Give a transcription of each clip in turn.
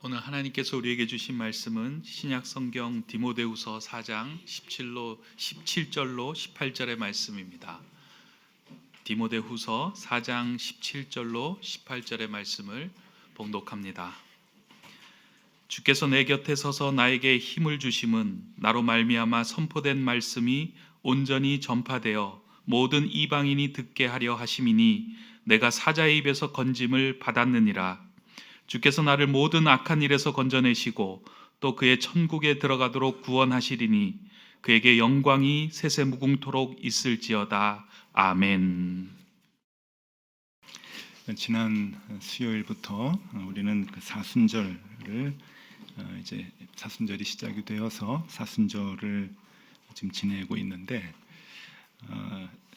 오늘 하나님께서 우리에게 주신 말씀은 신약 성경 디모데후서 4장 17절로 18절의 말씀입니다. 디모데후서 4장 17절로 18절의 말씀을 봉독합니다. 주께서 내 곁에 서서 나에게 힘을 주심은 나로 말미암아 선포된 말씀이 온전히 전파되어 모든 이방인이 듣게 하려 하심이니 내가 사자의 입에서 건짐을 받았느니라. 주께서 나를 모든 악한 일에서 건져내시고 또 그의 천국에 들어가도록 구원하시리니 그에게 영광이 세세무궁토록 있을지어다. 아멘. 지난 수요일부터 우리는 그 사순절을 이제 사순절이 시작이 되어서 사순절을 지금 지내고 있는데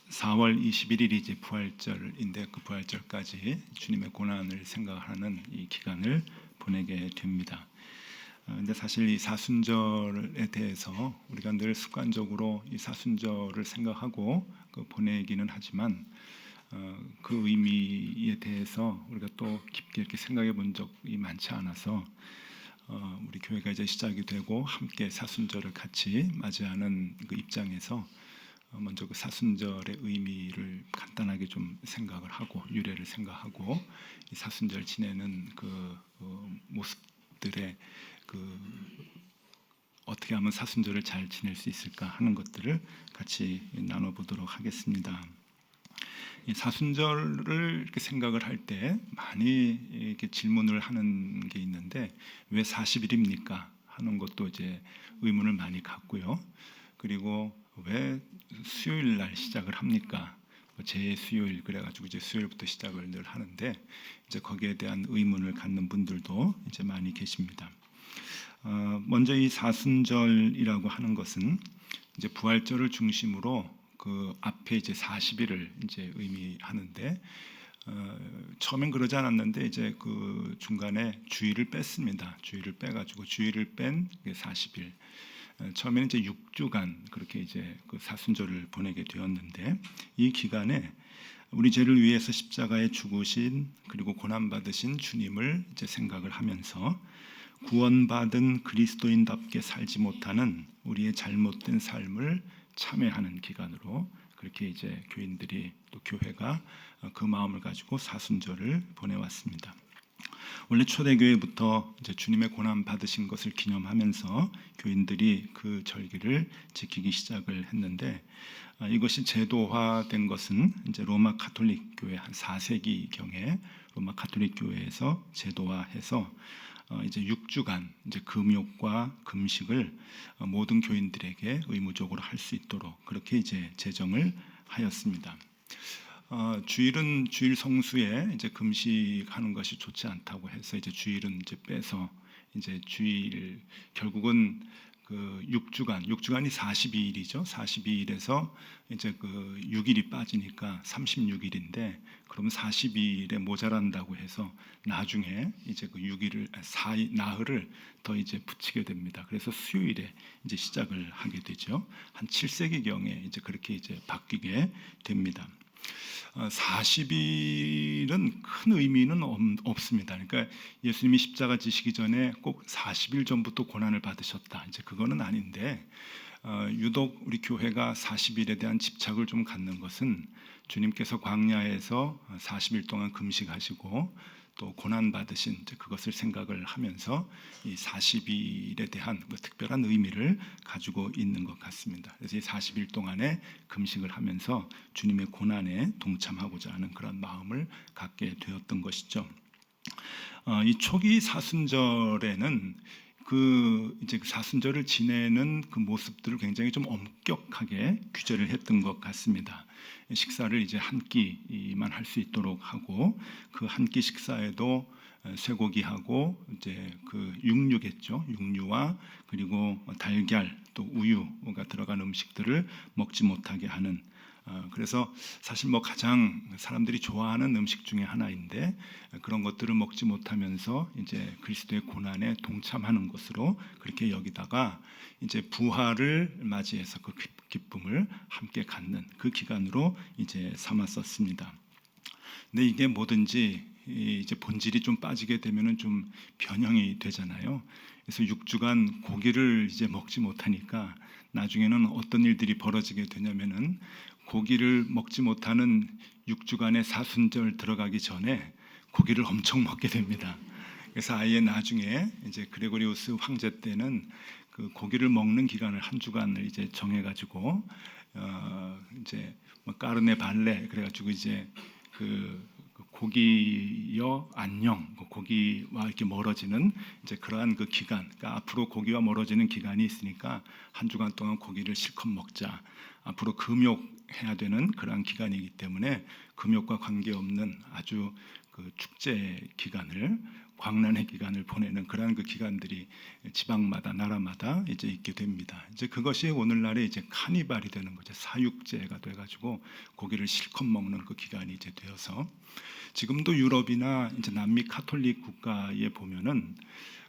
4월 21일이 이제 부활절인데 그 부활절까지 주님의 고난을 생각하는 이 기간을 보내게 됩니다. 근데 사실 이 사순절에 대해서 우리가 늘 습관적으로 이 사순절을 생각하고 그 보내기는 하지만 그 의미에 대해서 우리가 또 깊게 이렇게 생각해 본 적이 많지 않아서 우리 교회가 이제 시작이 되고 함께 사순절을 같이 맞이하는 그 입장에서 먼저 그 사순절의 의미를 간단하게 좀 생각을 하고 유래를 생각하고 이 사순절 지내는 그 모습들의 그 어떻게 하면 사순절을 잘 지낼 수 있을까 하는 것들을 같이 나눠보도록 하겠습니다. 이 사순절을 이렇게 생각을 할 때 많이 이렇게 질문을 하는 게 있는데 왜 40일입니까? 하는 것도 이제 의문을 많이 갖고요. 그리고 왜 수요일 날 시작을 합니까? 제 수요일 그래가지고 이제 수요일부터 시작을 늘 하는데 이제 거기에 대한 의문을 갖는 분들도 이제 많이 계십니다. 먼저 이 사순절이라고 하는 것은 이제 부활절을 중심으로 그 앞에 이제 40일을 이제 의미하는데 처음엔 그러지 않았는데 이제 그 중간에 주일을 뺐습니다. 주일을 빼가지고 주일을 뺀 40일. 처음에는 이제 6주간 그렇게 이제 그 사순절을 보내게 되었는데 이 기간에 우리 죄를 위해서 십자가에 죽으신 그리고 고난 받으신 주님을 이제 생각을 하면서 구원받은 그리스도인답게 살지 못하는 우리의 잘못된 삶을 참회하는 기간으로 그렇게 이제 교인들이 또 교회가 그 마음을 가지고 사순절을 보내왔습니다. 원래 초대교회부터 이제 주님의 고난 받으신 것을 기념하면서 교인들이 그 절기를 지키기 시작을 했는데 이것이 제도화된 것은 이제 로마 가톨릭 교회 한 4세기 경에 로마 가톨릭 교회에서 제도화해서 이제 6주간 이제 금욕과 금식을 모든 교인들에게 의무적으로 할 수 있도록 그렇게 이제 제정을 하였습니다. 주일은 주일 성수에 이제 금식하는 것이 좋지 않다고 해서 이제 주일은 이제 빼서 이제 주일 결국은 그 6주간이 42일이죠. 42일에서 이제 그 6일이 빠지니까 36일인데 그러면 42일에 모자란다고 해서 나중에 이제 그 6일을 나흘을 더 이제 붙이게 됩니다. 그래서 수요일에 이제 시작을 하게 되죠. 한 7세기 경에 이제 그렇게 이제 바뀌게 됩니다. 40일은 큰 의미는 없습니다. 그러니까 예수님이 십자가 지시기 전에 꼭 40일 전부터 고난을 받으셨다. 이제 그거는 아닌데 유독 우리 교회가 40일에 대한 집착을 좀 갖는 것은 주님께서 광야에서 40일 동안 금식하시고 또 고난 받으신 그것을 생각을 하면서 이 40일에 대한 특별한 의미를 가지고 있는 것 같습니다. 그래서 이 40일 동안에 금식을 하면서 주님의 고난에 동참하고자 하는 그런 마음을 갖게 되었던 것이죠. 이 초기 사순절에는 그 이제 사순절을 지내는 그 모습들을 굉장히 좀 엄격하게 규제를 했던 것 같습니다. 식사를 이제 한 끼만 할 수 있도록 하고 그 한 끼 식사에도 쇠고기하고 이제 그 육류겠죠. 육류와 그리고 달걀 또 우유가 들어간 음식들을 먹지 못하게 하는 그래서 사실 뭐 가장 사람들이 좋아하는 음식 중에 하나인데 그런 것들을 먹지 못하면서 이제 그리스도의 고난에 동참하는 것으로 그렇게 여기다가 이제 부활을 맞이해서 그 기쁨을 함께 갖는 그 기간으로 이제 삼았었습니다. 근데 이게 뭐든지 이제 본질이 좀 빠지게 되면은 좀 변형이 되잖아요. 그래서 6주간 고기를 이제 먹지 못하니까 나중에는 어떤 일들이 벌어지게 되냐면은 고기를 먹지 못하는 6주간의 사순절 들어가기 전에 고기를 엄청 먹게 됩니다. 그래서 아예 나중에 이제 그레고리우스 황제 때는 그 고기를 먹는 기간을 한 주간을 이제 정해가지고 이제 뭐 까르네 발레 그래가지고 이제 그 고기여 안녕 고기와 이렇게 멀어지는 이제 그러한 그 기간, 그러니까 앞으로 고기와 멀어지는 기간이 있으니까 한 주간 동안 고기를 실컷 먹자. 앞으로 금욕해야 되는 그러한 기간이기 때문에 금욕과 관계없는 아주 그 축제 기간을 광란의 기간을 보내는 그러한 그 기간들이 지방마다 나라마다 이제 있게 됩니다. 이제 그것이 오늘날에 이제 카니발이 되는 거죠. 사육제가 돼가지고 고기를 실컷 먹는 그 기간이 이제 되어서 지금도 유럽이나 이제 남미 카톨릭 국가에 보면은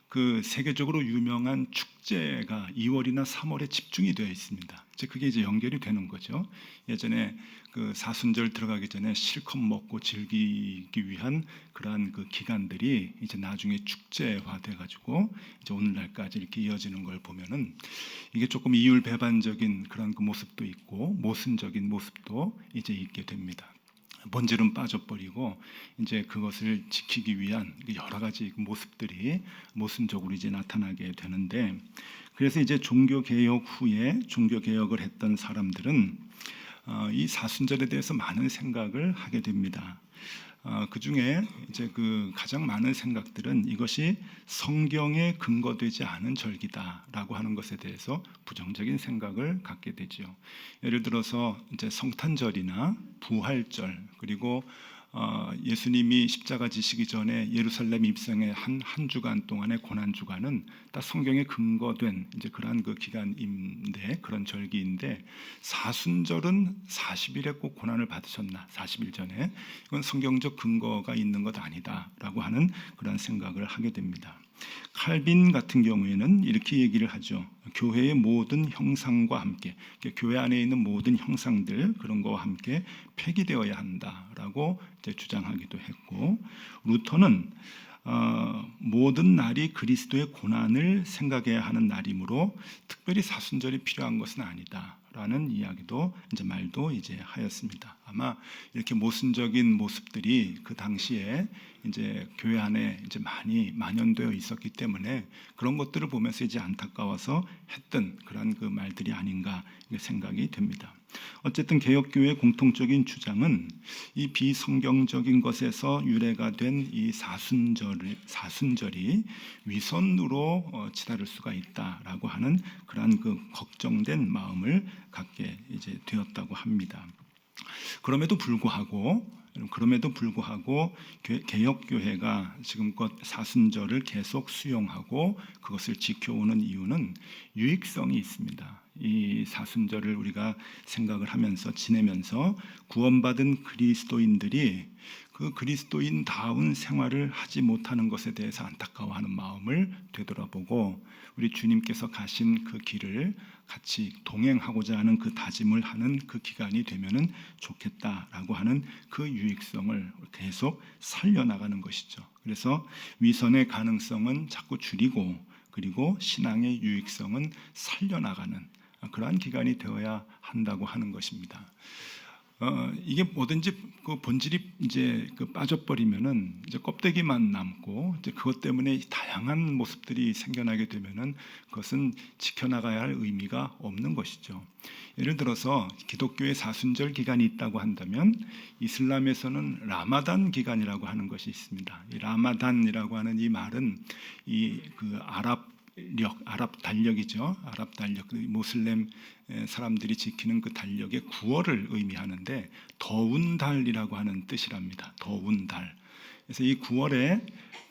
그 세계적으로 유명한 축제가 2월이나 3월에 집중이 되어 있습니다. 이제 그게 이제 연결이 되는 거죠. 예전에 그 사순절 들어가기 전에 실컷 먹고 즐기기 위한 그러한 그 기간들이 이제 나중에 축제화 돼가지고 이제 오늘날까지 이렇게 이어지는 걸 보면은 이게 조금 이율배반적인 그런 그 모습도 있고 모순적인 모습도 이제 있게 됩니다. 본질은 빠져버리고 이제 그것을 지키기 위한 여러 가지 모습들이 모순적으로 이제 나타나게 되는데, 그래서 이제 종교 개혁 후에 종교 개혁을 했던 사람들은 이 사순절에 대해서 많은 생각을 하게 됩니다. 그 중에 이제 그 가장 많은 생각들은 이것이 성경에 근거되지 않은 절기다라고 하는 것에 대해서 부정적인 생각을 갖게 되죠. 예를 들어서 이제 성탄절이나 부활절 그리고 예수님이 십자가 지시기 전에 예루살렘 입성의 한 주간 동안의 고난 주간은 다 성경에 근거된 이제 그러한 그 기간인데 그런 절기인데 사순절은 40일에 꼭 고난을 받으셨나 40일 전에 이건 성경적 근거가 있는 것 아니다라고 하는 그런 생각을 하게 됩니다. 칼빈 같은 경우에는 이렇게 얘기를 하죠. 교회의 모든 형상과 함께 교회 안에 있는 모든 형상들 그런 거와 함께 폐기되어야 한다라고 이제 주장하기도 했고, 루터는 모든 날이 그리스도의 고난을 생각해야 하는 날이므로 특별히 사순절이 필요한 것은 아니다라는 이야기도 이제 말도 이제 하였습니다. 아마 이렇게 모순적인 모습들이 그 당시에 이제 교회 안에 이제 많이 만연되어 있었기 때문에 그런 것들을 보면서 이제 안타까워서 했던 그런 그 말들이 아닌가 생각이 됩니다. 어쨌든 개혁교회의 공통적인 주장은 이 비성경적인 것에서 유래가 된 이 사순절이 위선으로 치달을 수가 있다라고 하는 그러한 그 걱정된 마음을 갖게 이제 되었다고 합니다. 그럼에도 불구하고 개혁교회가 지금껏 사순절을 계속 수용하고 그것을 지켜오는 이유는 유익성이 있습니다. 이 사순절을 우리가 생각을 하면서 지내면서 구원받은 그리스도인들이 그 그리스도인다운 생활을 하지 못하는 것에 대해서 안타까워하는 마음을 되돌아보고 우리 주님께서 가신 그 길을 같이 동행하고자 하는 그 다짐을 하는 그 기간이 되면은 좋겠다라고 하는 그 유익성을 계속 살려나가는 것이죠. 그래서 위선의 가능성은 자꾸 줄이고 그리고 신앙의 유익성은 살려나가는 그러한 기간이 되어야 한다고 하는 것입니다. 이게 뭐든지 그 본질이 이제 그 빠져버리면은 이제 껍데기만 남고 이제 그것 때문에 다양한 모습들이 생겨나게 되면은 그것은 지켜나가야 할 의미가 없는 것이죠. 예를 들어서 기독교의 사순절 기간이 있다고 한다면 이슬람에서는 라마단 기간이라고 하는 것이 있습니다. 이 라마단이라고 하는 이 말은 이 그 아랍 달력이죠. 아랍 달력, 모슬렘 사람들이 지키는 그 달력의 9월을 의미하는데 더운 달이라고 하는 뜻이랍니다. 더운 달. 그래서 이 9월에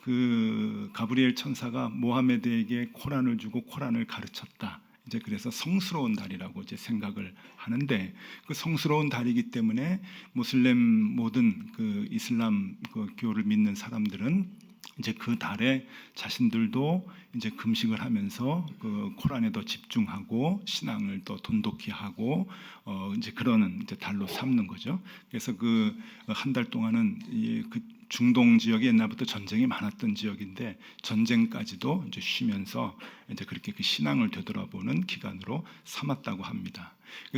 그 가브리엘 천사가 모하메드에게 코란을 주고 코란을 가르쳤다. 이제 그래서 성스러운 달이라고 이제 생각을 하는데 그 성스러운 달이기 때문에 모슬렘 모든 그 이슬람 그 교를 믿는 사람들은 이제 그 달에 자신들도 이제 금식을 하면서 그 코란에 더 집중하고 신앙을 더 돈독히 하고 이제 그러는 이제 달로 삼는 거죠. 그래서 그 한 달 동안은 그 중동 지역이 옛날부터 전쟁이 많았던 지역인데 전쟁까지도 이제 쉬면서 이제 그렇게 그 신앙을 되돌아보는 기간으로 삼았다고 합니다.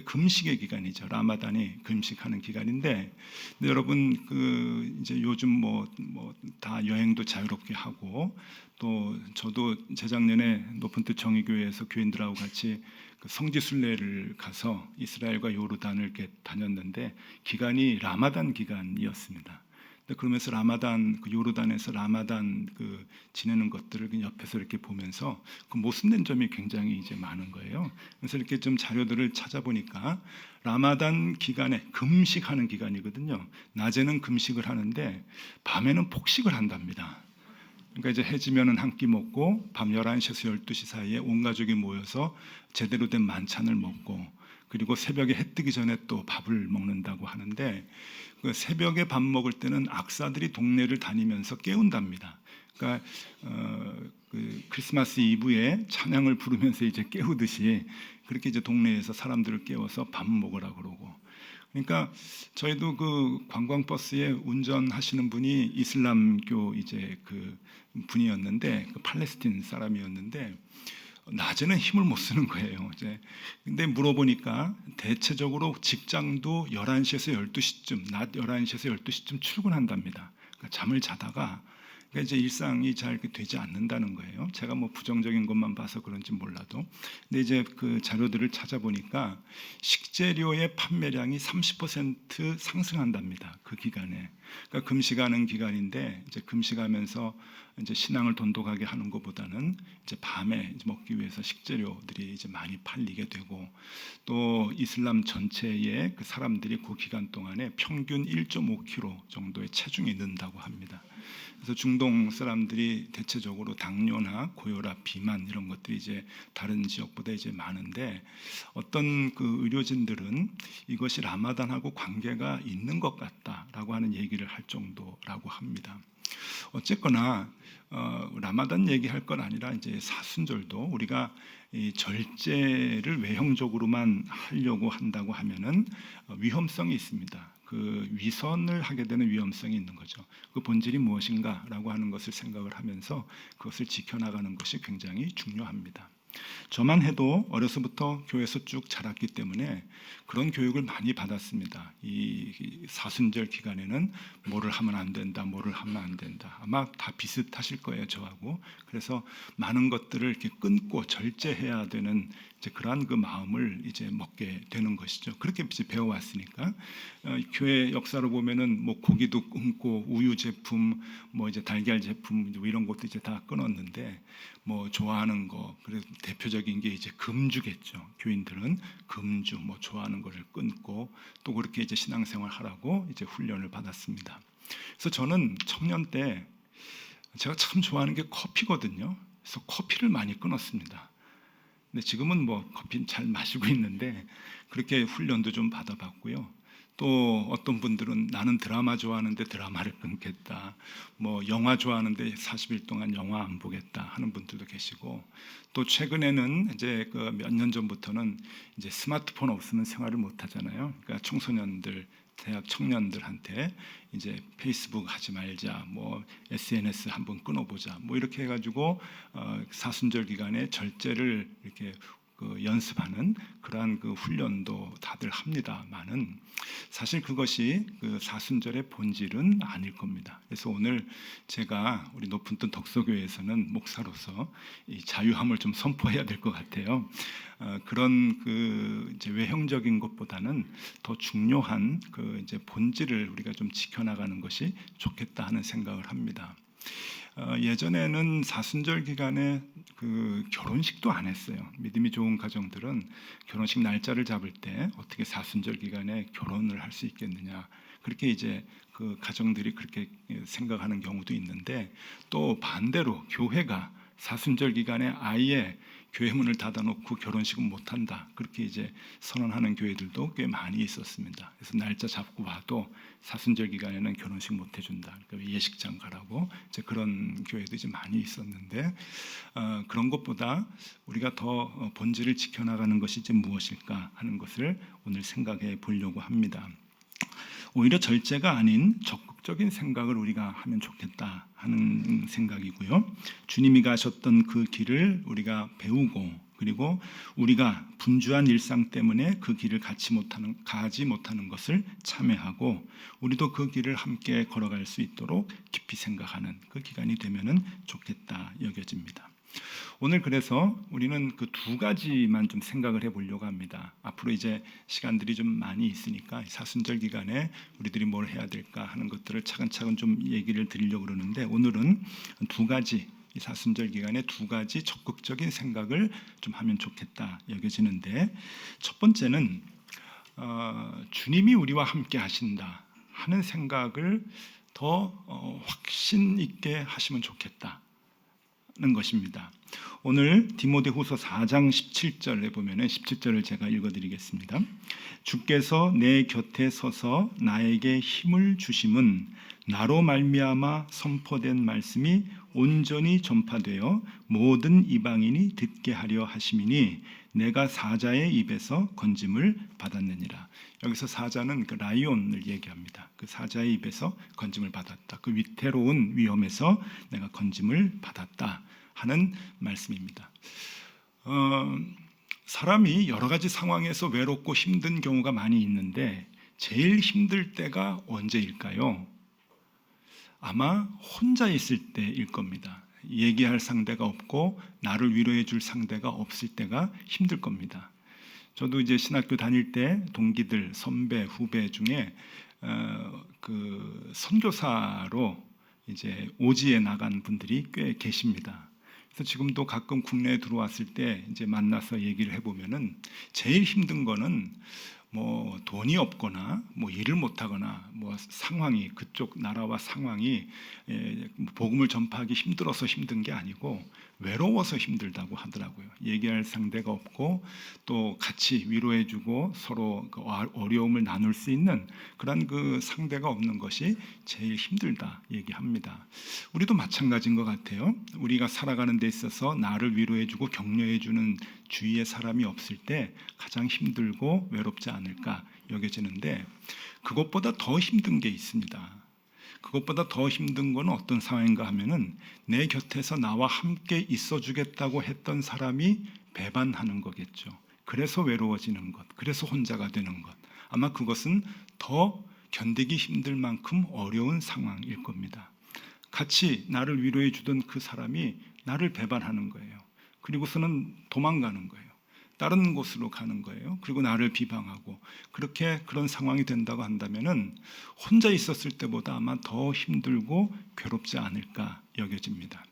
금식의 기간이죠. 라마단이 금식하는 기간인데, 근데 여러분 그 이제 요즘 뭐 다 여행도 자유롭게 하고, 또 저도 재작년에 높은 뜻 정의교회에서 교인들하고 같이 그 성지 순례를 가서 이스라엘과 요르단을 이렇게 다녔는데 기간이 라마단 기간이었습니다. 그러면서 라마단 그 요르단에서 라마단 그 지내는 것들을 그 옆에서 이렇게 보면서 그 모순된 점이 굉장히 이제 많은 거예요. 그래서 이렇게 좀 자료들을 찾아보니까 라마단 기간에 금식하는 기간이거든요. 낮에는 금식을 하는데 밤에는 폭식을 한답니다. 그러니까 이제 해지면은 한 끼 먹고 밤 11시에서 12시 사이에 온 가족이 모여서 제대로 된 만찬을 먹고, 그리고 새벽에 해 뜨기 전에 또 밥을 먹는다고 하는데, 그 새벽에 밥 먹을 때는 악사들이 동네를 다니면서 깨운답니다. 그러니까 그 크리스마스 이브에 찬양을 부르면서 이제 깨우듯이 그렇게 이제 동네에서 사람들을 깨워서 밥 먹으라 그러고. 그러니까 저희도 그 관광버스에 운전하시는 분이 이슬람교 이제 그 분이었는데, 그 팔레스틴 사람이었는데 낮에는 힘을 못 쓰는 거예요. 이제 근데 물어보니까 대체적으로 직장도 11시에서 12시쯤, 낮 11시에서 12시쯤 출근한답니다. 그러니까 잠을 자다가, 그러니까 이제 일상이 잘 이렇게 되지 않는다는 거예요. 제가 뭐 부정적인 것만 봐서 그런지 몰라도. 근데 이제 그 자료들을 찾아보니까 식재료의 판매량이 30% 상승한답니다. 그 기간에. 그러니까 금식하는 기간인데, 이제 금식하면서 이제 신앙을 돈독하게 하는 것보다는 이제 밤에 이제 먹기 위해서 식재료들이 이제 많이 팔리게 되고, 또 이슬람 전체의 그 사람들이 그 기간 동안에 평균 1.5kg 정도의 체중이 는다고 합니다. 그래서 중동 사람들이 대체적으로 당뇨나 고혈압, 비만 이런 것들이 이제 다른 지역보다 이제 많은데, 어떤 그 의료진들은 이것이 라마단하고 관계가 있는 것 같다라고 하는 얘기를 할 정도라고 합니다. 어쨌거나 라마단 얘기할 건 아니라 이제 사순절도 우리가 이 절제를 외형적으로만 하려고 한다고 하면은 위험성이 있습니다. 그 위선을 하게 되는 위험성이 있는 거죠. 그 본질이 무엇인가라고 하는 것을 생각을 하면서 그것을 지켜나가는 것이 굉장히 중요합니다. 저만 해도 어려서부터 교회에서 쭉 자랐기 때문에 그런 교육을 많이 받았습니다. 이 사순절 기간에는 뭐를 하면 안 된다, 뭐를 하면 안 된다. 아마 다 비슷하실 거예요, 저하고. 그래서 많은 것들을 이렇게 끊고 절제해야 되는 이제 그러한 그 마음을 이제 먹게 되는 것이죠. 그렇게 이제 배워왔으니까. 교회 역사로 보면은 뭐 고기도 끊고 우유 제품, 뭐 이제 달걀 제품 뭐 이런 것도 이제 다 끊었는데, 뭐 좋아하는 거, 그래서 대표적인 게 이제 금주겠죠. 교인들은 금주, 뭐 좋아하는 거를 끊고 또 그렇게 이제 신앙생활 하라고 이제 훈련을 받았습니다. 그래서 저는 청년 때 제가 참 좋아하는 게 커피거든요. 그래서 커피를 많이 끊었습니다. 근데 지금은 뭐 커피 잘 마시고 있는데 그렇게 훈련도 좀 받아봤고요. 또 어떤 분들은 나는 드라마 좋아하는데 드라마를 끊겠다, 뭐 영화 좋아하는데 40일 동안 영화 안 보겠다 하는 분들도 계시고, 또 최근에는 이제 그 몇 년 전부터는 이제 스마트폰 없으면 생활을 못 하잖아요. 그러니까 청소년들, 대학 청년들한테 이제 페이스북 하지 말자, 뭐 SNS 한번 끊어보자, 뭐 이렇게 해가지고 사순절 기간에 절제를 이렇게 그 연습하는 그러한 그 훈련도 다들 합니다만은 사실 그것이 그 사순절의 본질은 아닐 겁니다. 그래서 오늘 제가 우리 높은 뜻 덕소교회에서는 목사로서 이 자유함을 좀 선포해야 될 것 같아요. 그런 그 이제 외형적인 것보다는 더 중요한 그 이제 본질을 우리가 좀 지켜나가는 것이 좋겠다 하는 생각을 합니다. 예전에는 사순절 기간에 그 결혼식도 안 했어요. 믿음이 좋은 가정들은 결혼식 날짜를 잡을 때 어떻게 사순절 기간에 결혼을 할 수 있겠느냐, 그렇게 이제 그 가정들이 그렇게 생각하는 경우도 있는데, 또 반대로 교회가 사순절 기간에 아예 교회 문을 닫아놓고 결혼식은 못한다, 그렇게 이제 선언하는 교회들도 꽤 많이 있었습니다. 그래서 날짜 잡고 와도 사순절 기간에는 결혼식 못 해준다, 그러니까 예식장 가라고 이제 그런 교회도 이제 많이 있었는데, 그런 것보다 우리가 더 본질을 지켜나가는 것이 이제 무엇일까 하는 것을 오늘 생각해 보려고 합니다. 오히려 절제가 아닌 적극적인 생각을 우리가 하면 좋겠다 하는 생각이고요. 주님이 가셨던 그 길을 우리가 배우고, 그리고 우리가 분주한 일상 때문에 그 길을 가지 못하는 것을 참회하고, 우리도 그 길을 함께 걸어갈 수 있도록 깊이 생각하는 그 기간이 되면은 좋겠다 여겨집니다. 오늘 그래서 우리는 그 두 가지만 좀 생각을 해보려고 합니다. 앞으로 이제 시간들이 좀 많이 있으니까 사순절 기간에 우리들이 뭘 해야 될까 하는 것들을 차근차근 좀 얘기를 드리려고 그러는데, 오늘은 두 가지, 이 사순절 기간에 두 가지 적극적인 생각을 좀 하면 좋겠다 여겨지는데, 첫 번째는 주님이 우리와 함께 하신다 하는 생각을 더 확신 있게 하시면 좋겠다 는 것입니다. 오늘 디모데후서 4장 17절에 보면은 17절을 제가 읽어드리겠습니다. 주께서 내 곁에 서서 나에게 힘을 주심은 나로 말미암아 선포된 말씀이 온전히 전파되어 모든 이방인이 듣게 하려 하심이니 내가 사자의 입에서 건짐을 받았느니라. 여기서 사자는 그 라이온을 얘기합니다. 그 사자의 입에서 건짐을 받았다. 그 위태로운 위험에서 내가 건짐을 받았다 하는 말씀입니다. 사람이 여러 가지 상황에서 외롭고 힘든 경우가 많이 있는데, 제일 힘들 때가 언제일까요? 아마 혼자 있을 때일 겁니다. 얘기할 상대가 없고 나를 위로해 줄 상대가 없을 때가 힘들 겁니다. 저도 이제 신학교 다닐 때 동기들, 선배, 후배 중에 그 선교사로 이제 오지에 나간 분들이 꽤 계십니다. 그래서 지금도 가끔 국내에 들어왔을 때 이제 만나서 얘기를 해보면은 제일 힘든 거는 뭐 돈이 없거나 뭐 일을 못하거나 뭐 상황이, 그쪽 나라와 상황이 복음을 전파하기 힘들어서 힘든 게 아니고 외로워서 힘들다고 하더라고요. 얘기할 상대가 없고 또 같이 위로해주고 서로 그 어려움을 나눌 수 있는 그런 그 상대가 없는 것이 제일 힘들다 얘기합니다. 우리도 마찬가지인 것 같아요. 우리가 살아가는 데 있어서 나를 위로해주고 격려해주는 주위에 사람이 없을 때 가장 힘들고 외롭지 않을까 여겨지는데, 그것보다 더 힘든 게 있습니다. 그것보다 더 힘든 건 어떤 상황인가 하면은 내 곁에서 나와 함께 있어 주겠다고 했던 사람이 배반하는 거겠죠. 그래서 외로워지는 것, 그래서 혼자가 되는 것, 아마 그것은 더 견디기 힘들 만큼 어려운 상황일 겁니다. 같이 나를 위로해 주던 그 사람이 나를 배반하는 거예요. 그리고서는 도망가는 거예요. 다른 곳으로 가는 거예요. 그리고 나를 비방하고, 그렇게 그런 상황이 된다고 한다면은 혼자 있었을 때보다 아마 더 힘들고 괴롭지 않을까 여겨집니다.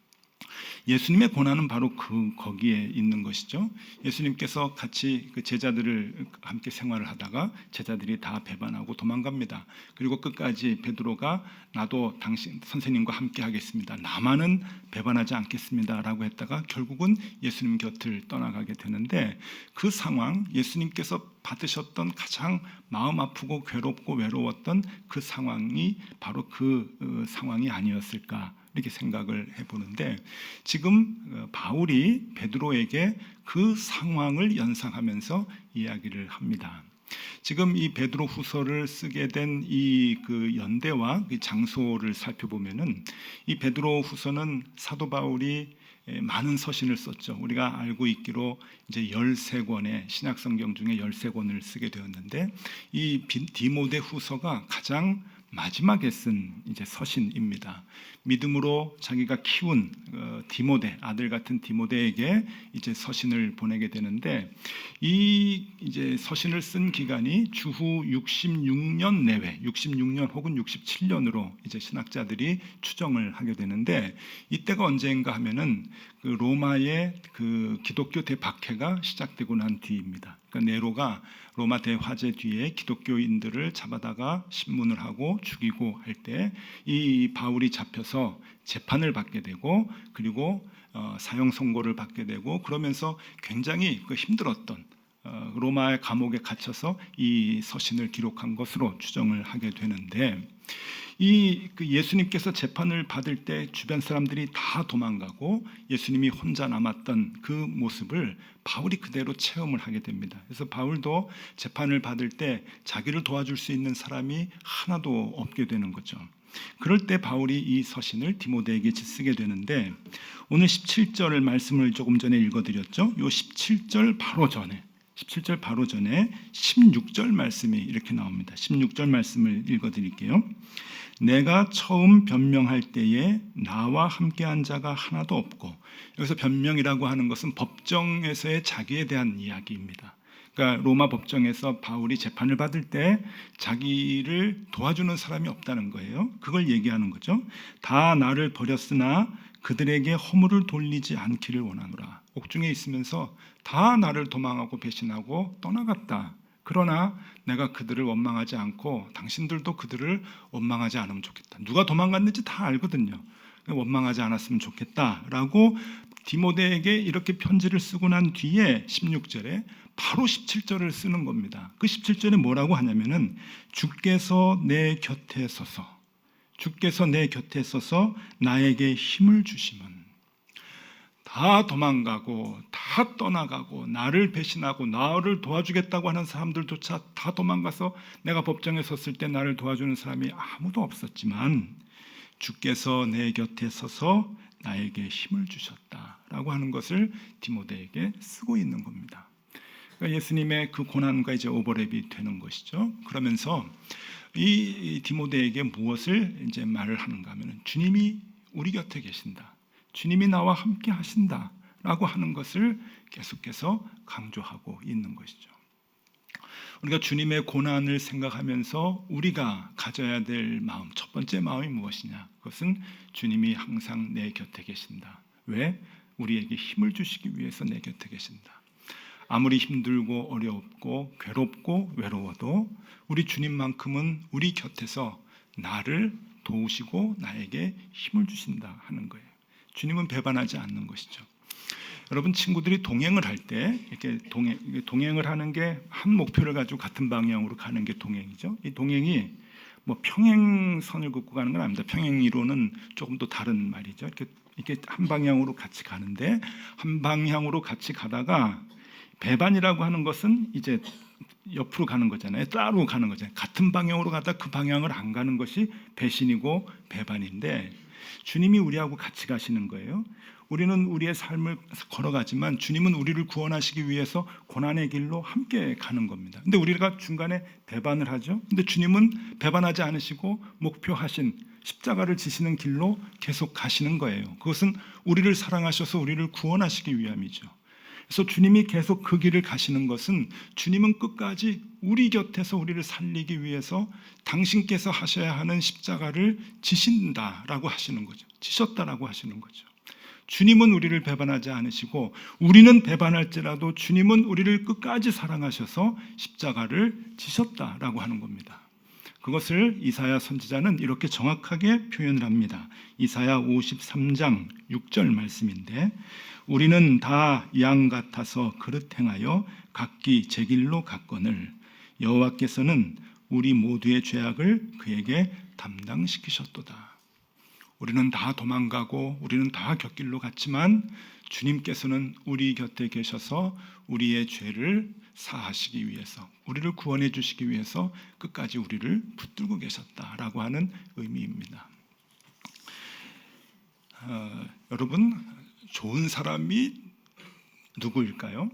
예수님의 고난은 바로 거기에 있는 것이죠. 예수님께서 같이 그 제자들을 함께 생활을 하다가 제자들이 다 배반하고 도망갑니다. 그리고 끝까지 베드로가 나도 당신 선생님과 함께 하겠습니다, 나만은 배반하지 않겠습니다라고 했다가 결국은 예수님 곁을 떠나가게 되는데, 그 상황, 예수님께서 받으셨던 가장 마음 아프고 괴롭고 외로웠던 그 상황이 바로 그 상황이 아니었을까 이렇게 생각을 해보는데, 지금 바울이 베드로에게 그 상황을 연상하면서 이야기를 합니다. 지금 이 베드로 후서를 쓰게 된 이 그 연대와 그 장소를 살펴보면은, 이 베드로 후서는 사도 바울이 많은 서신을 썼죠. 우리가 알고 있기로 이제 13권의 신약 성경 중에 13권을 쓰게 되었는데, 이 디모데 후서가 가장 마지막에 쓴 이제 서신입니다. 믿음으로 자기가 키운 디모데, 아들 같은 디모데에게 이제 서신을 보내게 되는데, 이 이제 서신을 쓴 기간이 주후 66년 내외, 66년 혹은 67년으로 이제 신학자들이 추정을 하게 되는데, 이때가 언제인가 하면은 그 로마의 그 기독교 대박해가 시작되고 난 뒤입니다. 그러니까 네로가 로마 대화재 뒤에 기독교인들을 잡아다가 신문을 하고 죽이고 할 때 이 바울이 잡혀서 재판을 받게 되고, 그리고 사형 선고를 받게 되고, 그러면서 굉장히 그 힘들었던 로마의 감옥에 갇혀서 이 서신을 기록한 것으로 추정을 하게 되는데, 예수님께서 재판을 받을 때 주변 사람들이 다 도망가고 예수님이 혼자 남았던 그 모습을 바울이 그대로 체험을 하게 됩니다. 그래서 바울도 재판을 받을 때 자기를 도와줄 수 있는 사람이 하나도 없게 되는 거죠. 그럴 때 바울이 이 서신을 디모데에게 쓰게 되는데, 오늘 17절 말씀을 조금 전에 읽어드렸죠. 이 17절 바로 전에 16절 말씀이 이렇게 나옵니다. 16절 말씀을 읽어드릴게요. 내가 처음 변명할 때에 나와 함께한 자가 하나도 없고, 여기서 변명이라고 하는 것은 법정에서의 자기에 대한 이야기입니다. 그러니까 로마 법정에서 바울이 재판을 받을 때 자기를 도와주는 사람이 없다는 거예요. 그걸 얘기하는 거죠. 다 나를 버렸으나 그들에게 허물을 돌리지 않기를 원하노라. 옥중에 있으면서 다 나를 도망하고 배신하고 떠나갔다. 그러나 내가 그들을 원망하지 않고 당신들도 그들을 원망하지 않으면 좋겠다. 누가 도망갔는지 다 알거든요. 원망하지 않았으면 좋겠다라고 디모데에게 이렇게 편지를 쓰고 난 뒤에 16절에 바로 17절을 쓰는 겁니다. 그 17절에 뭐라고 하냐면은 주께서 내 곁에 서서 나에게 힘을 주시면, 다 도망가고 다 떠나가고 나를 배신하고 나를 도와주겠다고 하는 사람들조차 다 도망가서 내가 법정에 섰을 때 나를 도와주는 사람이 아무도 없었지만 주께서 내 곁에 서서 나에게 힘을 주셨다라고 하는 것을 디모데에게 쓰고 있는 겁니다. 그러니까 예수님의 그 고난과 이제 오버랩이 되는 것이죠. 그러면서 이 디모데에게 무엇을 이제 말을 하는가 하면, 주님이 우리 곁에 계신다, 주님이 나와 함께 하신다라고 하는 것을 계속해서 강조하고 있는 것이죠. 우리가 주님의 고난을 생각하면서 우리가 가져야 될 마음, 첫 번째 마음이 무엇이냐? 그것은 주님이 항상 내 곁에 계신다. 왜? 우리에게 힘을 주시기 위해서 내 곁에 계신다. 아무리 힘들고 어렵고 괴롭고 외로워도 우리 주님만큼은 우리 곁에서 나를 도우시고 나에게 힘을 주신다 하는 거예요. 주님은 배반하지 않는 것이죠. 여러분, 친구들이 동행을 할 때 이렇게 동행을 하는 게 한 목표를 가지고 같은 방향으로 가는 게 동행이죠. 이 동행이 뭐 평행선을 긋고 가는 건 아닙니다. 평행이론은 조금 더 다른 말이죠. 이렇게 한 방향으로 같이 가는데, 한 방향으로 같이 가다가 배반이라고 하는 것은 이제 옆으로 가는 거잖아요. 따로 가는 거잖아요. 같은 방향으로 가다 그 방향을 안 가는 것이 배신이고 배반인데, 주님이 우리하고 같이 가시는 거예요. 우리는 우리의 삶을 걸어가지만 주님은 우리를 구원하시기 위해서 고난의 길로 함께 가는 겁니다. 근데 우리가 중간에 배반을 하죠. 근데 주님은 배반하지 않으시고 목표하신 십자가를 지시는 길로 계속 가시는 거예요. 그것은 우리를 사랑하셔서 우리를 구원하시기 위함이죠. 그래서 주님이 계속 그 길을 가시는 것은, 주님은 끝까지 우리 곁에서 우리를 살리기 위해서 당신께서 하셔야 하는 십자가를 지신다라고 하시는 거죠. 지셨다라고 하시는 거죠. 주님은 우리를 배반하지 않으시고 우리는 배반할지라도 주님은 우리를 끝까지 사랑하셔서 십자가를 지셨다라고 하는 겁니다. 그것을 이사야 선지자는 이렇게 정확하게 표현을 합니다. 이사야 53장 6절 말씀인데, 우리는 다 양 같아서 그릇 행하여 각기 제 길로 갔거늘 여호와께서는 우리 모두의 죄악을 그에게 담당시키셨도다. 우리는 다 도망가고 우리는 다 곁길로 갔지만 주님께서는 우리 곁에 계셔서 우리의 죄를 사하시기 위해서, 우리를 구원해 주시기 위해서 끝까지 우리를 붙들고 계셨다라고 하는 의미입니다. 여러분, 좋은 사람이 누구일까요?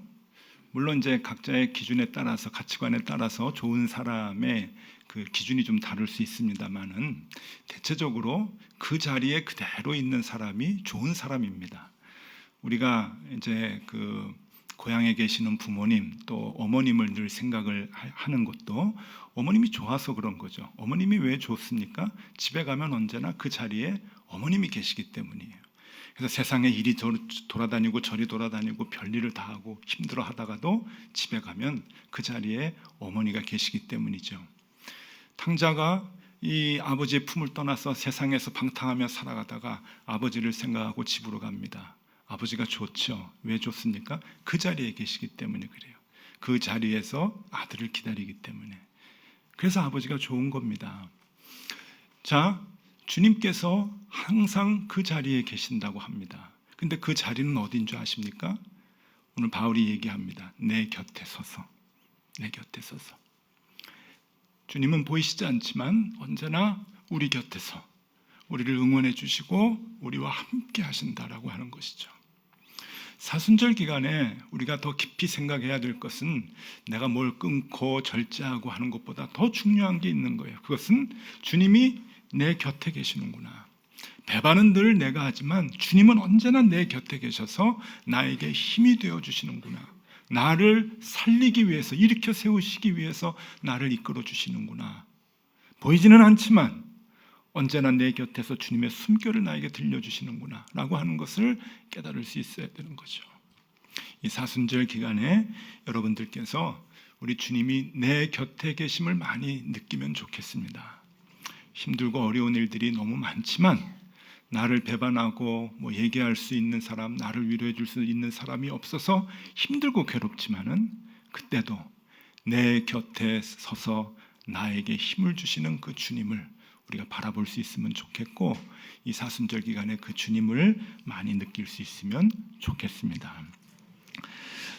물론 이제 각자의 기준에 따라서, 가치관에 따라서 좋은 사람의 그 기준이 좀 다를 수 있습니다만은 대체적으로 그 자리에 그대로 있는 사람이 좋은 사람입니다. 우리가 이제 그 고향에 계시는 부모님, 또 어머님을 늘 생각을 하는 것도 어머님이 좋아서 그런 거죠. 어머님이 왜 좋습니까? 집에 가면 언제나 그 자리에 어머님이 계시기 때문이에요. 그래서 세상에 이리 돌아다니고 저리 돌아다니고 별일을 다 하고 힘들어 하다가도 집에 가면 그 자리에 어머니가 계시기 때문이죠. 탕자가 이 아버지의 품을 떠나서 세상에서 방탕하며 살아가다가 아버지를 생각하고 집으로 갑니다. 아버지가 좋죠. 왜 좋습니까? 그 자리에 계시기 때문에 그래요. 그 자리에서 아들을 기다리기 때문에. 그래서 아버지가 좋은 겁니다. 자, 주님께서 항상 그 자리에 계신다고 합니다. 근데 그 자리는 어딘 줄 아십니까? 오늘 바울이 얘기합니다. 내 곁에 서서, 내 곁에 서서. 주님은 보이시지 않지만 언제나 우리 곁에서 우리를 응원해 주시고 우리와 함께 하신다라고 하는 것이죠. 사순절 기간에 우리가 더 깊이 생각해야 될 것은 내가 뭘 끊고 절제하고 하는 것보다 더 중요한 게 있는 거예요. 그것은 주님이 내 곁에 계시는구나. 배반은 늘 내가 하지만 주님은 언제나 내 곁에 계셔서 나에게 힘이 되어 주시는구나. 나를 살리기 위해서, 일으켜 세우시기 위해서 나를 이끌어 주시는구나. 보이지는 않지만 언제나 내 곁에서 주님의 숨결을 나에게 들려주시는구나 라고 하는 것을 깨달을 수 있어야 되는 거죠. 이 사순절 기간에 여러분들께서 우리 주님이 내 곁에 계심을 많이 느끼면 좋겠습니다. 힘들고 어려운 일들이 너무 많지만 나를 배반하고 얘기할 수 있는 사람, 나를 위로해 줄 수 있는 사람이 없어서 힘들고 괴롭지만은 그때도 내 곁에 서서 나에게 힘을 주시는 그 주님을 우리가 바라볼 수 있으면 좋겠고, 이 사순절 기간에 그 주님을 많이 느낄 수 있으면 좋겠습니다.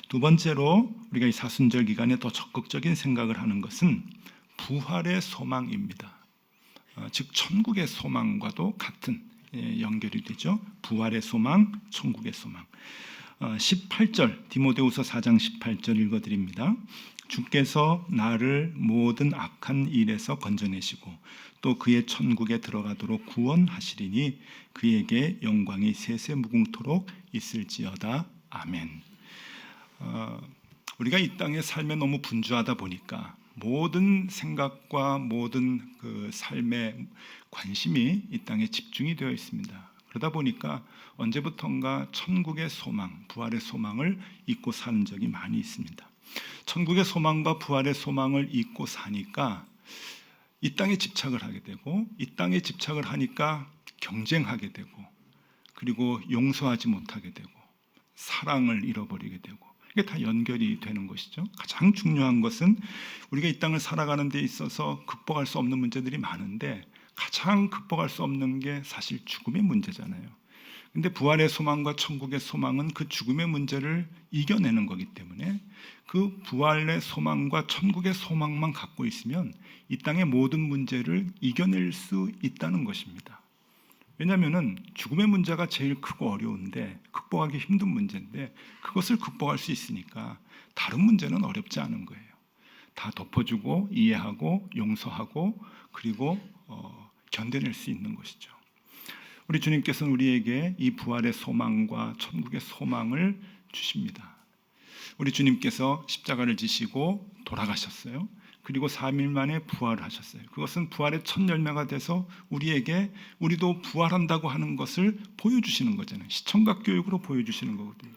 두 번째로 우리가 이 사순절 기간에 더 적극적인 생각을 하는 것은 부활의 소망입니다. 즉 천국의 소망과도 같은 연결이 되죠. 부활의 소망, 천국의 소망. 18절 디모데후서 4장 18절 읽어드립니다. 주께서 나를 모든 악한 일에서 건져내시고 또 그의 천국에 들어가도록 구원하시리니 그에게 영광이 세세무궁토록 있을지어다. 아멘. 우리가 이 땅의 삶에 너무 분주하다 보니까 모든 생각과 모든 그 삶의 관심이 이 땅에 집중이 되어 있습니다. 그러다 보니까 언제부턴가 천국의 소망, 부활의 소망을 잊고 사는 적이 많이 있습니다. 천국의 소망과 부활의 소망을 잊고 사니까 이 땅에 집착을 하게 되고, 이 땅에 집착을 하니까 경쟁하게 되고, 그리고 용서하지 못하게 되고, 사랑을 잃어버리게 되고, 이게 다 연결이 되는 것이죠. 가장 중요한 것은 우리가 이 땅을 살아가는 데 있어서 극복할 수 없는 문제들이 많은데 가장 극복할 수 없는 게 사실 죽음의 문제잖아요. 근데 부활의 소망과 천국의 소망은 그 죽음의 문제를 이겨내는 거기 때문에 그 부활의 소망과 천국의 소망만 갖고 있으면 이 땅의 모든 문제를 이겨낼 수 있다는 것입니다. 왜냐하면 죽음의 문제가 제일 크고 어려운데, 극복하기 힘든 문제인데 그것을 극복할 수 있으니까 다른 문제는 어렵지 않은 거예요. 다 덮어주고 이해하고 용서하고 그리고 견뎌낼 수 있는 것이죠. 우리 주님께서는 우리에게 이 부활의 소망과 천국의 소망을 주십니다. 우리 주님께서 십자가를 지시고 돌아가셨어요. 그리고 3일 만에 부활하셨어요. 그것은 부활의 첫 열매가 돼서 우리도 부활한다고 하는 것을 보여주시는 거잖아요. 시청각 교육으로 보여주시는 거거든요.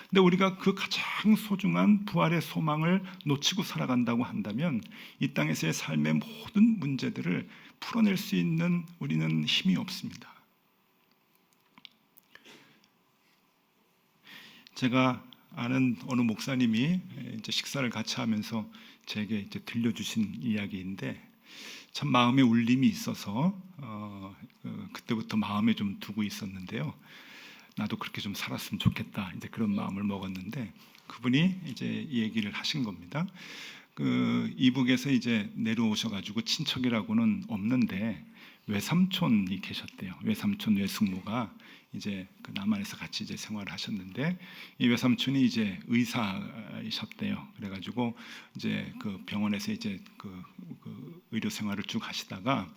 근데 우리가 그 가장 소중한 부활의 소망을 놓치고 살아간다고 한다면 이 땅에서의 삶의 모든 문제들을 풀어낼 수 있는 우리는 힘이 없습니다. 제가 아는 어느 목사님이 이제 식사를 같이 하면서 제게 이제 들려주신 이야기인데 참 마음에 울림이 있어서 그때부터 마음에 좀 두고 있었는데요. 나도 그렇게 좀 살았으면 좋겠다, 이제 그런 마음을 먹었는데 그분이 이제 얘기를 하신 겁니다. 그 이북에서 이제 내려오셔가지고 친척이라고는 없는데 외삼촌이 계셨대요. 외삼촌 외숙모가 이제 그 남한에서 같이 이제 생활을 하셨는데 이 외삼촌이 이제 의사이셨대요. 그래가지고 이제 그 병원에서 이제 그 의료 생활을 쭉 하시다가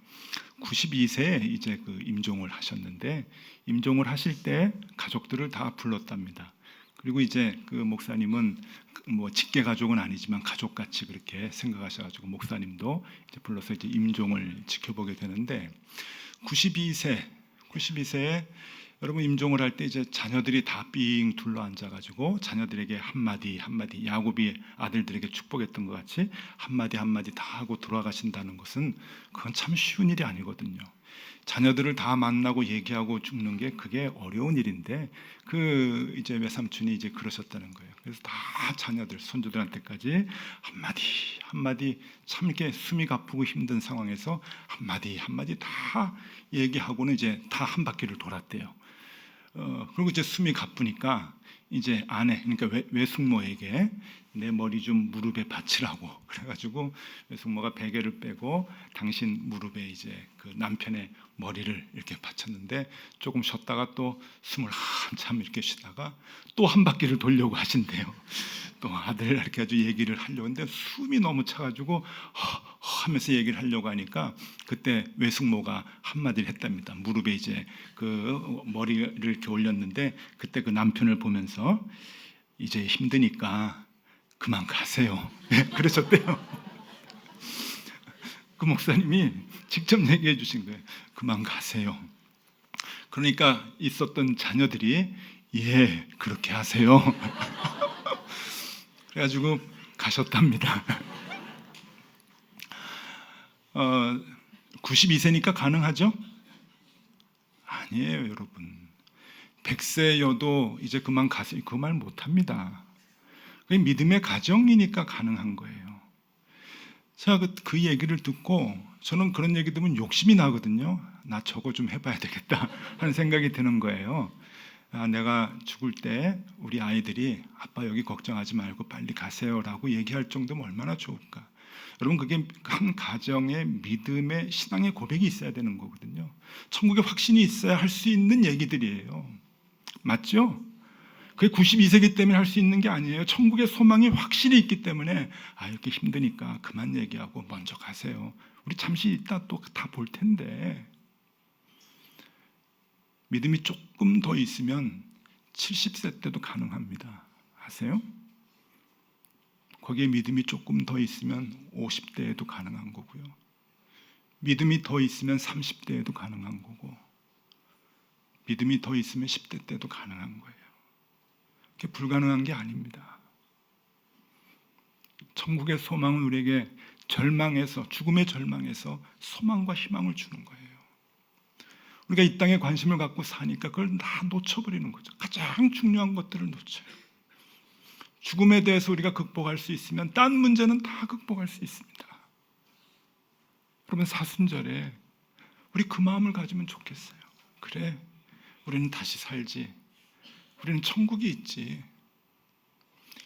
92세에 이제 그 임종을 하셨는데 임종을 하실 때 가족들을 다 불렀답니다. 그리고 이제 그 목사님은 뭐 직계 가족은 아니지만 가족같이 그렇게 생각하셔가지고 목사님도 이제 불러서 이제 임종을 지켜보게 되는데 92세에 여러분 임종을 할 때 이제 자녀들이 다 삥 둘러 앉아가지고 자녀들에게 한마디 야곱이 아들들에게 축복했던 것 같이 한마디 다 하고 돌아가신다는 것은 그건 참 쉬운 일이 아니거든요. 자녀들을 다 만나고 얘기하고 죽는 게 그게 어려운 일인데 그 이제 외삼촌이 이제 그러셨다는 거예요. 그래서 다 자녀들, 손주들한테까지 한마디 한마디 참 이렇게 숨이 가쁘고 힘든 상황에서 한마디 한마디 다 얘기하고는 이제 다 한 바퀴를 돌았대요. 그리고 이제 숨이 가쁘니까 이제 아내, 그러니까 외숙모에게 내 머리 좀 무릎에 받치라고 그래가지고 외숙모가 베개를 빼고 당신 무릎에 이제 그 남편의 머리를 이렇게 받쳤는데 조금 쉬었다가 또 숨을 한참 이렇게 쉬다가 또 한 바퀴를 돌려고 하신대요. 또 아들 이렇게 아주 얘기를 하려고 했는데 숨이 너무 차가지고 하면서 얘기를 하려고 하니까 그때 외숙모가 한마디를 했답니다. 무릎에 이제 그 머리를 이렇게 올렸는데 그때 그 남편을 보면서 이제 힘드니까 그만 가세요. 그러셨대요. 그 목사님이 직접 얘기해 주신 거예요. 그만 가세요. 그러니까 있었던 자녀들이 예, 그렇게 하세요. 그래가지고 가셨답니다. 92세니까 가능하죠? 아니에요, 여러분. 100세여도 이제 그만 가세요. 그 말 못합니다. 그게 믿음의 가정이니까 가능한 거예요. 제가 그 얘기를 듣고 저는 그런 얘기 들으면 욕심이 나거든요. 나 저거 좀 해봐야 되겠다 하는 생각이 드는 거예요. 내가 죽을 때 우리 아이들이 아빠 여기 걱정하지 말고 빨리 가세요라고 얘기할 정도면 얼마나 좋을까. 여러분 그게 한 가정의 믿음의 신앙의 고백이 있어야 되는 거거든요. 천국의 확신이 있어야 할 수 있는 얘기들이에요. 맞죠? 그게 92세기 때문에 할 수 있는 게 아니에요. 천국의 소망이 확실히 있기 때문에 이렇게 힘드니까 그만 얘기하고 먼저 가세요. 우리 잠시 있다 또 다 볼 텐데. 믿음이 조금 더 있으면 70세 때도 가능합니다. 아세요? 거기에 믿음이 조금 더 있으면 50대에도 가능한 거고요. 믿음이 더 있으면 30대에도 가능한 거고 믿음이 더 있으면 10대 때도 가능한 거예요. 그게 불가능한 게 아닙니다. 천국의 소망은 우리에게 절망에서 죽음의 절망에서 소망과 희망을 주는 거예요. 우리가 이 땅에 관심을 갖고 사니까 그걸 다 놓쳐버리는 거죠. 가장 중요한 것들을 놓쳐요. 죽음에 대해서 우리가 극복할 수 있으면 딴 문제는 다 극복할 수 있습니다. 여러분 사순절에 우리 그 마음을 가지면 좋겠어요. 그래, 우리는 다시 살지. 우리는 천국이 있지.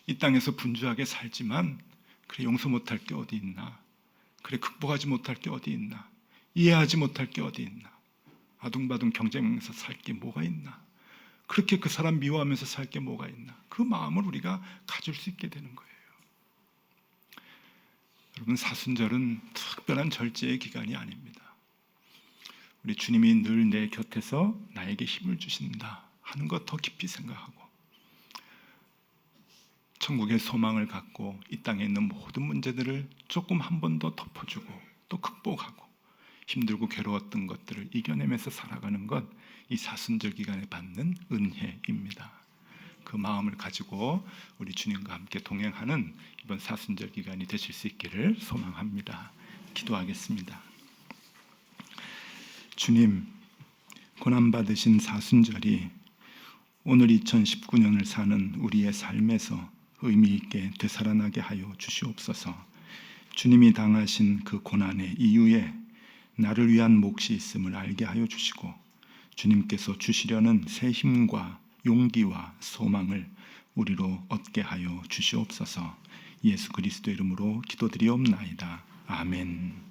이 땅에서 분주하게 살지만 그래 용서 못할 게 어디 있나. 그래 극복하지 못할 게 어디 있나. 이해하지 못할 게 어디 있나. 아둥바둥 경쟁하면서 살 게 뭐가 있나. 그렇게 그 사람 미워하면서 살 게 뭐가 있나. 그 마음을 우리가 가질 수 있게 되는 거예요. 여러분 사순절은 특별한 절제의 기간이 아닙니다. 우리 주님이 늘 내 곁에서 나에게 힘을 주신다 하는 것 더 깊이 생각하고 천국의 소망을 갖고 이 땅에 있는 모든 문제들을 조금 한 번 더 덮어주고 또 극복하고 힘들고 괴로웠던 것들을 이겨내면서 살아가는 것, 이 사순절 기간에 받는 은혜입니다. 그 마음을 가지고 우리 주님과 함께 동행하는 이번 사순절 기간이 되실 수 있기를 소망합니다. 기도하겠습니다. 주님, 고난받으신 사순절이 오늘 2019년을 사는 우리의 삶에서 의미 있게 되살아나게 하여 주시옵소서. 주님이 당하신 그 고난의 이유에 나를 위한 몫이 있음을 알게 하여 주시고 주님께서 주시려는 새 힘과 용기와 소망을 우리로 얻게 하여 주시옵소서. 예수 그리스도 이름으로 기도드리옵나이다. 아멘.